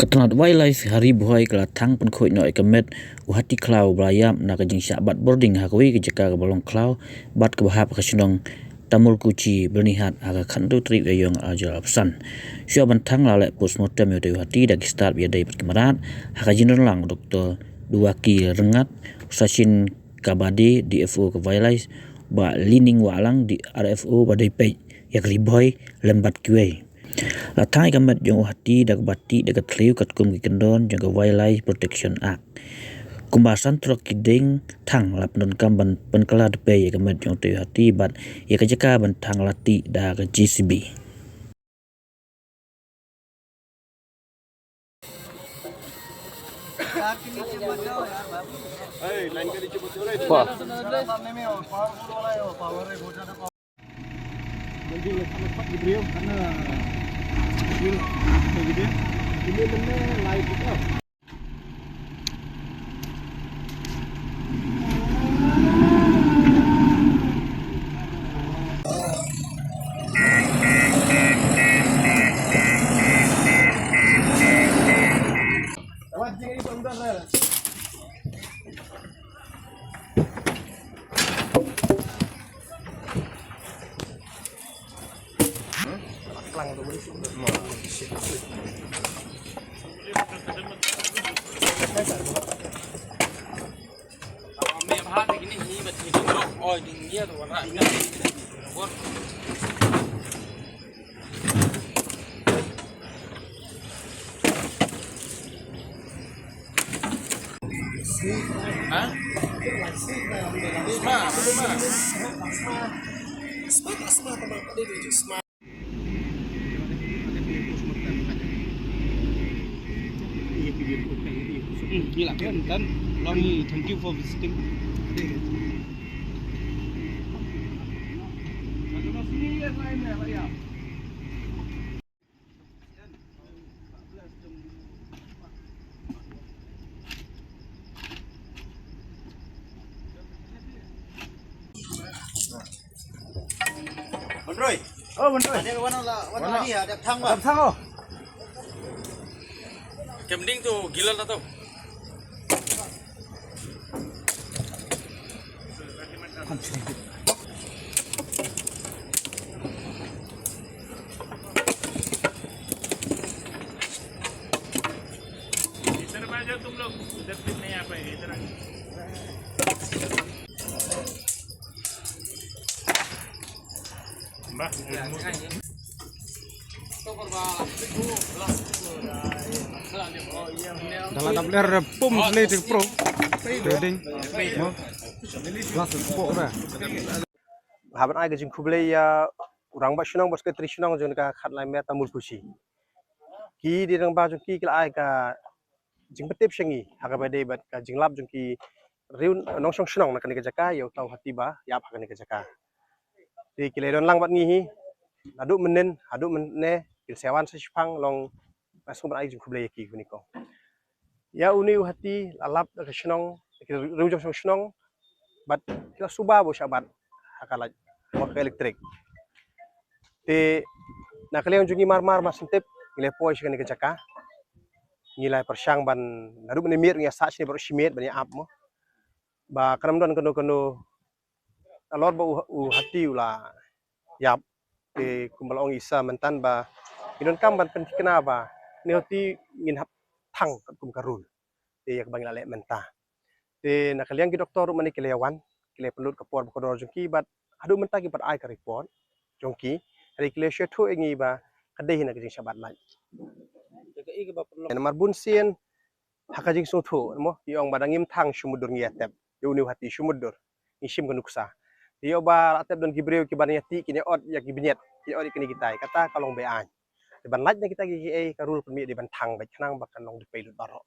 Ketenat wildlife hari buhai kelatang penkhoi noi kemet uhati klau belayam na kajing syabat boarding hakwi kejaka ke balong klau bat ke bahap ke senong tamul kuci bernihat aga kandu trip yong ajal pesan syua bantang lale postmortem yo hati dak start biya dai perkemaran hakajin lang doktor duaki rengat sasin kabadi DFO ke wildlife ba lining walang di RFO badai pej yak riboy lembat kue Latai gamet jong hati dak bati dak tliu kat kum kendon jong Wildlife Protection Act. Kumbasan trok kiding thang lap non kam ban penkala depe ya gamet jong tu hati bat ya kajaka ban thang lati da ke GCB. Gila kan dan Longi, thank you for visiting. Bondroy. Oh, betul. Ada warna ni ada thang ba? Thang oh. Kemding tuh gila lah tuh. इधर में जाओ तुम लोग इधर से नहीं आ पाएंगे इधर Dalam tabler pum seletik pro. Trading. Glas pok dah. Haban ai gajing kublai ya urang ba shunang bos ke tri shunang jong ka khat lai me tamul pusi. Ki di rang ba jong ki kla ai ka jing betep shengi haga ba dei bat ka jing lap jong ki riun nong shong shunang na kan ke jaka yo tau hati ba ya pa kan ke jaka. Di kilai don lang bat ngi hi aduk menen kil sewan sipang long masuk ai jing kublai ki kuniko. Ya uni hati alap ke shunang riun jong shunang bat kila suba bo syabat hakala wak elektrik te nakaliang jungi marmar masintip ngilai poi shikani ke jaka ngilai persyang ban naru menimir ngia sa sini baru simit bani ap mo ba kanam don kono alor ba hati ula yap te kumbalong isa mentan ba idon kam ban pentikna ba ni hati ngin hap thang kum karul te yak bang lale menta te nakaliang ki doktor mani kilewan kilai pelut kapor kodor jongki bat adu menta ki bat ai ka report jongki hari kilai shetho engi ba kadai hina kajing sabat lai nomor bunsien hakajing sotho mo yong badangim thang sumudur ngiatep yuni hati sumudur isim kanuksa yo ba atep don gibreu ki baniati kini od ya gibinyet ki od kini kitai kata kalong be an ban laj na kita gi karul permi di ban thang ba khnang ba kanong de pelut baro